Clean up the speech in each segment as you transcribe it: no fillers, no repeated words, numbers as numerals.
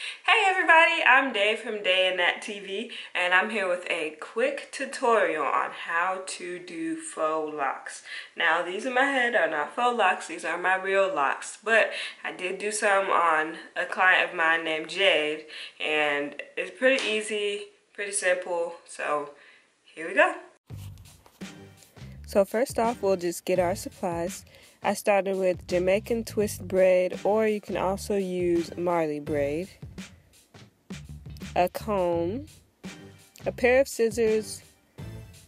Hey everybody, I'm Dave from Dai Nat TV, and I'm here with a quick tutorial on how to do faux locks. Now, these in my head are not faux locks, these are my real locks, but I did do some on a client of mine named Jade, and it's pretty easy, pretty simple, so here we go. So first off, we'll just get our supplies. I started with Jamaican twist braid, or you can also use Marley braid, a comb, a pair of scissors,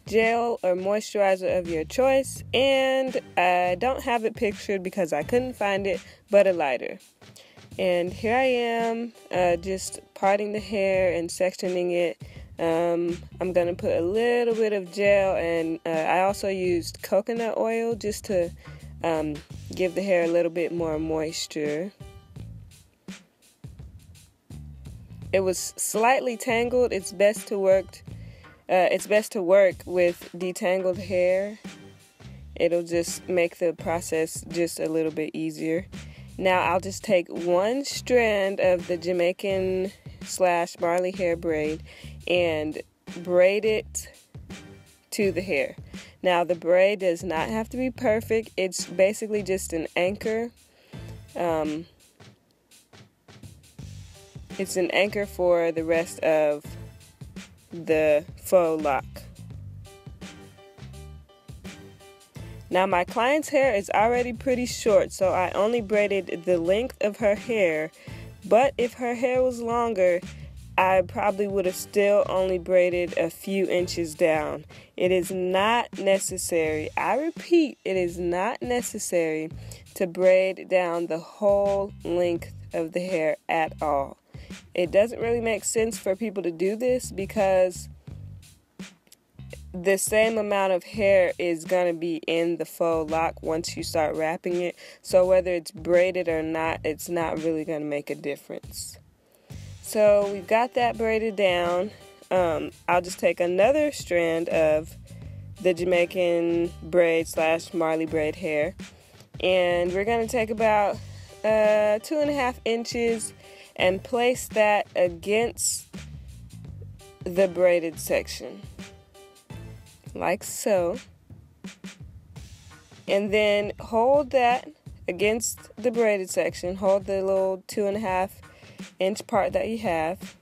gel or moisturizer of your choice, and I don't have it pictured because I couldn't find it, but a lighter. And here I am, just parting the hair and sectioning it. I'm going to put a little bit of gel, and I also used coconut oil just to give the hair a little bit more moisture. It was slightly tangled. It's best to work with detangled hair. It'll just make the process just a little bit easier. Now I'll just take one strand of the Jamaican / Marley hair braid and braid it to the hair. Now the braid does not have to be perfect. It's basically just an anchor. It's an anchor for the rest of the faux lock. Now my client's hair is already pretty short, so I only braided the length of her hair, but if her hair was longer, I probably would have still only braided a few inches down. It is not necessary, I repeat, it is not necessary to braid down the whole length of the hair at all. It doesn't really make sense for people to do this because the same amount of hair is going to be in the faux lock once you start wrapping it. So whether it's braided or not, it's not really going to make a difference. So we've got that braided down. I'll just take another strand of the Jamaican braid / Marley braid hair. And we're going to take about 2.5 inches and place that against the braided section, like so. And then hold that against the braided section. Hold the little 2.5 inch part that you have,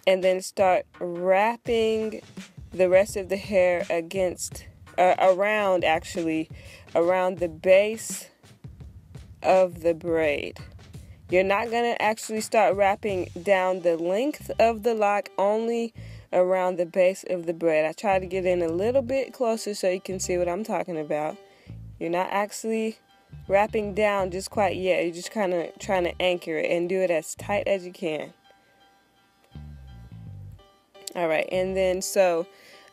and then start wrapping the rest of the hair around the base of the braid. You're not going to actually start wrapping down the length of the lock, only around the base of the braid. I try to get in a little bit closer so you can see what I'm talking about. You're not actually wrapping down just quite yet. You're just kind of trying to anchor it and do it as tight as you can. Alright, and then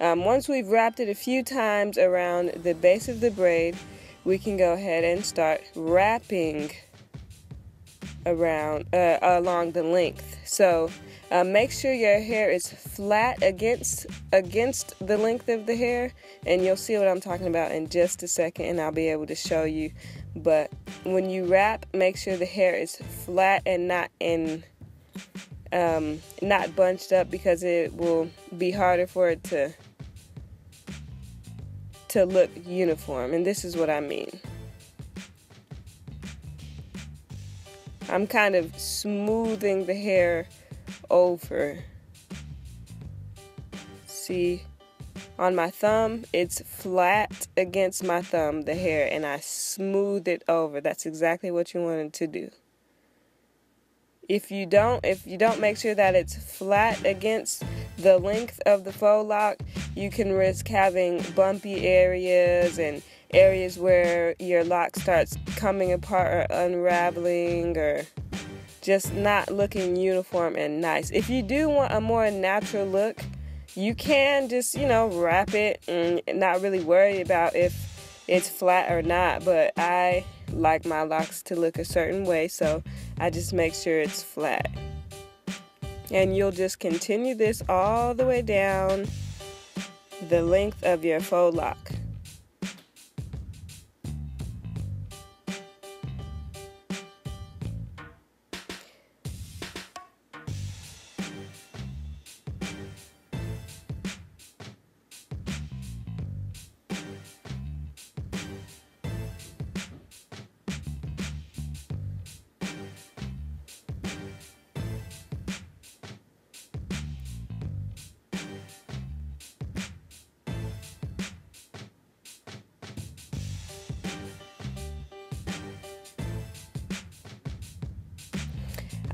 once we've wrapped it a few times around the base of the braid, we can go ahead and start wrapping around along the length. So make sure your hair is flat against the length of the hair, and you'll see what I'm talking about in just a second, and I'll be able to show you. But when you wrap, make sure the hair is flat and not bunched up, because it will be harder for it to look uniform. And this is what I mean. I'm kind of smoothing the hair over. See, on my thumb, it's flat against my thumb, the hair, and I smooth it over. That's exactly what you wanted to do. If you don't make sure that it's flat against the length of the faux lock, you can risk having bumpy areas and areas where your lock starts coming apart or unraveling, or just not looking uniform and nice. If you do want a more natural look, you can just, wrap it and not really worry about if it's flat or not. But I like my locks to look a certain way, so I just make sure it's flat. And you'll just continue this all the way down the length of your faux lock.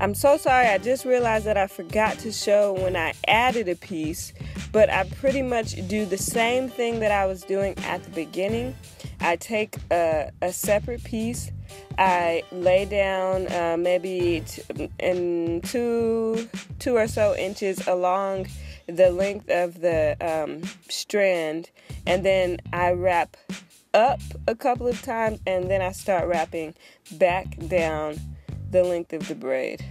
I'm so sorry, I just realized that I forgot to show when I added a piece, but I pretty much do the same thing that I was doing at the beginning. I take a separate piece, I lay down maybe two or so inches along the length of the strand, and then I wrap up a couple of times, and then I start wrapping back down the length of the braid.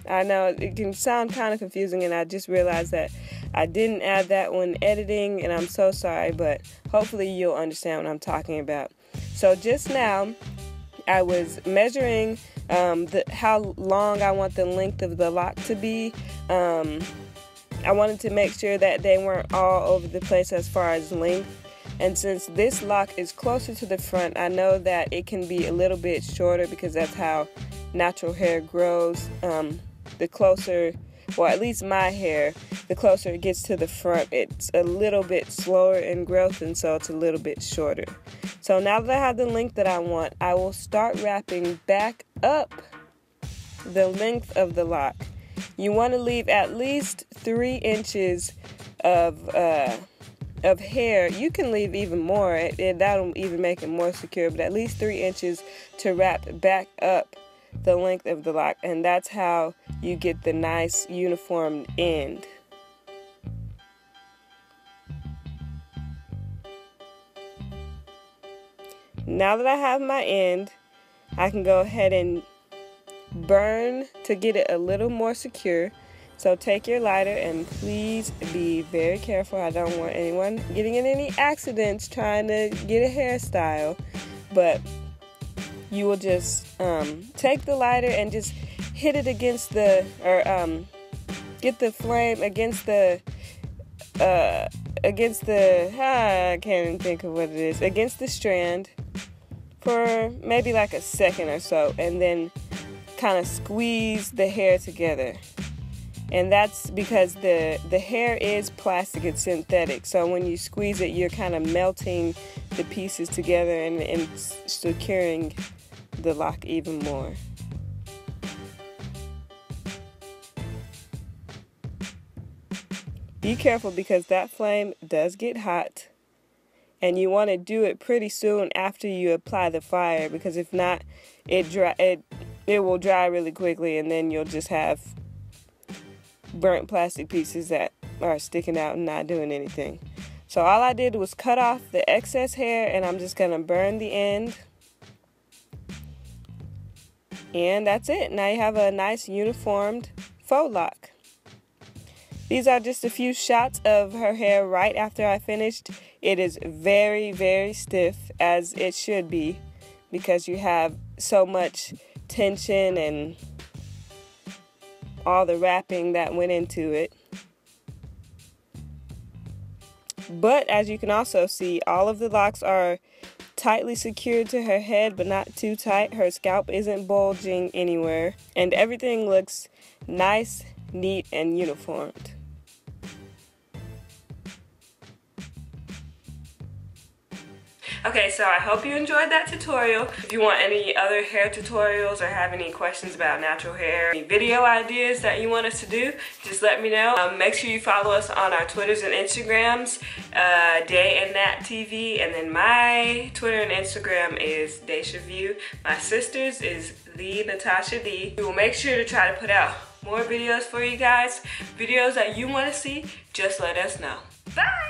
I know it can sound kind of confusing, and I just realized that I didn't add that when editing, and I'm so sorry, but hopefully you'll understand what I'm talking about. So just now, I was measuring how long I want the length of the lock to be. I wanted to make sure that they weren't all over the place as far as length. And since this lock is closer to the front, I know that it can be a little bit shorter because that's how natural hair grows. The closer, well, at least my hair, the closer it gets to the front, it's a little bit slower in growth, and so it's a little bit shorter. So now that I have the length that I want, I will start wrapping back up the length of the lock. You want to leave at least 3 inches of hair. You can leave even more. That'll even make it more secure, but at least 3 inches to wrap back up the length of the lock, and that's how you get the nice uniform end. Now that I have my end, I can go ahead and burn to get it a little more secure. So take your lighter, and please be very careful. I don't want anyone getting in any accidents trying to get a hairstyle, but you will just take the lighter and just hit it against the, get the flame against the, I can't even think of what it is, against the strand for maybe like a second or so, and then kind of squeeze the hair together. And that's because the hair is plastic, it's synthetic, so when you squeeze it, you're kind of melting the pieces together and securing the lock even more. Be careful because that flame does get hot, and you want to do it pretty soon after you apply the fire, because if not, it will dry really quickly, and then you'll just have burnt plastic pieces that are sticking out and not doing anything. So all I did was cut off the excess hair, and I'm just going to burn the end. And that's it. Now you have a nice uniformed faux lock. These are just a few shots of her hair right after I finished. It is very, very stiff, as it should be, because you have so much tension and all the wrapping that went into it. But as you can also see, all of the locks are tightly secured to her head, but not too tight. Her scalp isn't bulging anywhere, and everything looks nice, neat, and uniformed. Okay, so I hope you enjoyed that tutorial. If you want any other hair tutorials or have any questions about natural hair, any video ideas that you want us to do, just let me know. Make sure you follow us on our Twitters and Instagrams, Dai Nat TV, and then my Twitter and Instagram is SuperView. My sister's is the Natasha D. We will make sure to try to put out more videos for you guys. Videos that you want to see, just let us know. Bye!